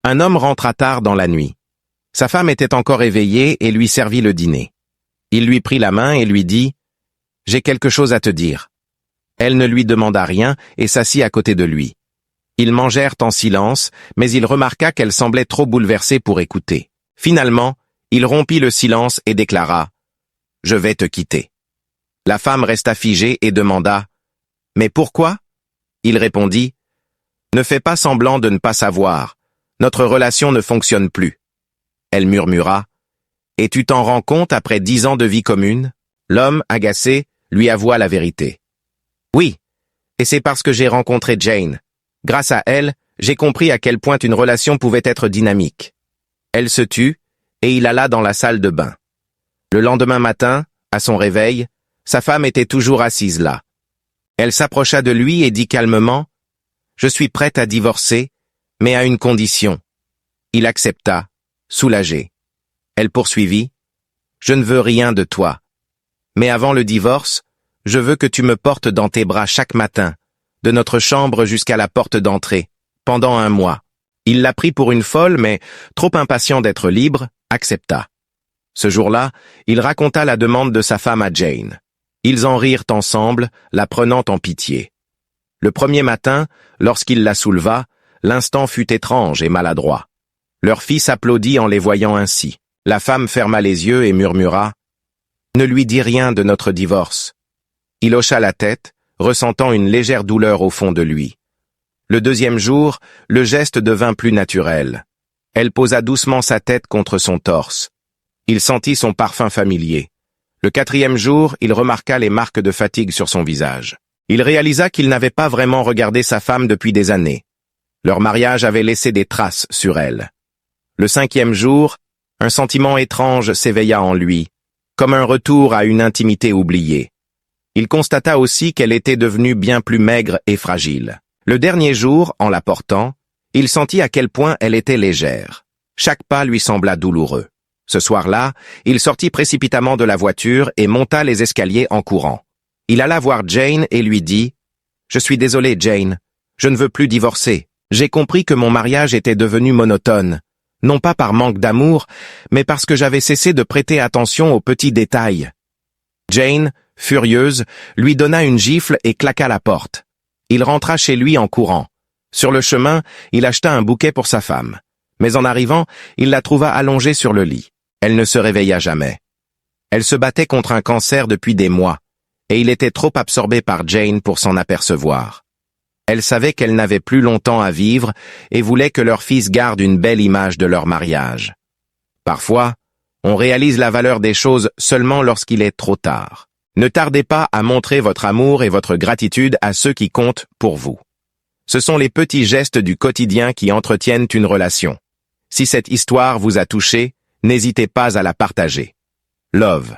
Un homme rentra tard dans la nuit. Sa femme était encore éveillée et lui servit le dîner. Il lui prit la main et lui dit « J'ai quelque chose à te dire ». Elle ne lui demanda rien et s'assit à côté de lui. Ils mangèrent en silence, mais il remarqua qu'elle semblait trop bouleversée pour écouter. Finalement, il rompit le silence et déclara « Je vais te quitter ». La femme resta figée et demanda « Mais pourquoi ?» Il répondit « Ne fais pas semblant de ne pas savoir. Notre relation ne fonctionne plus. » Elle murmura « Et tu t'en rends compte après 10 ans de vie commune ?» L'homme, agacé, lui avoua la vérité. « Oui, et c'est parce que j'ai rencontré Jane. Grâce à elle, j'ai compris à quel point une relation pouvait être dynamique. » Elle se tut, et il alla dans la salle de bain. Le lendemain matin, à son réveil, sa femme était toujours assise là. Elle s'approcha de lui et dit calmement « Je suis prête à divorcer, mais à une condition. » Il accepta, soulagé. Elle poursuivit « Je ne veux rien de toi. Mais avant le divorce, je veux que tu me portes dans tes bras chaque matin, de notre chambre jusqu'à la porte d'entrée, pendant 1 mois. » Il la prit pour une folle, mais, trop impatient d'être libre, accepta. Ce jour-là, il raconta la demande de sa femme à Jane. Ils en rirent ensemble, la prenant en pitié. Le premier matin, lorsqu'il la souleva, l'instant fut étrange et maladroit. Leur fils applaudit en les voyant ainsi. La femme ferma les yeux et murmura « Ne lui dis rien de notre divorce. » Il hocha la tête, ressentant une légère douleur au fond de lui. Le deuxième jour, le geste devint plus naturel. Elle posa doucement sa tête contre son torse. Il sentit son parfum familier. Le 4e jour, il remarqua les marques de fatigue sur son visage. Il réalisa qu'il n'avait pas vraiment regardé sa femme depuis des années. Leur mariage avait laissé des traces sur elle. Le 5e jour, un sentiment étrange s'éveilla en lui, comme un retour à une intimité oubliée. Il constata aussi qu'elle était devenue bien plus maigre et fragile. Le dernier jour, en la portant, il sentit à quel point elle était légère. Chaque pas lui sembla douloureux. Ce soir-là, il sortit précipitamment de la voiture et monta les escaliers en courant. Il alla voir Jane et lui dit « Je suis désolé, Jane. Je ne veux plus divorcer. J'ai compris que mon mariage était devenu monotone, non pas par manque d'amour, mais parce que j'avais cessé de prêter attention aux petits détails. » Jane, furieuse, lui donna une gifle et claqua la porte. Il rentra chez lui en courant. Sur le chemin, il acheta un bouquet pour sa femme. Mais en arrivant, il la trouva allongée sur le lit. Elle ne se réveilla jamais. Elle se battait contre un cancer depuis des mois, et il était trop absorbé par Jane pour s'en apercevoir. Elle savait qu'elle n'avait plus longtemps à vivre et voulait que leur fils garde une belle image de leur mariage. Parfois, on réalise la valeur des choses seulement lorsqu'il est trop tard. Ne tardez pas à montrer votre amour et votre gratitude à ceux qui comptent pour vous. Ce sont les petits gestes du quotidien qui entretiennent une relation. Si cette histoire vous a touché, n'hésitez pas à la partager. Love.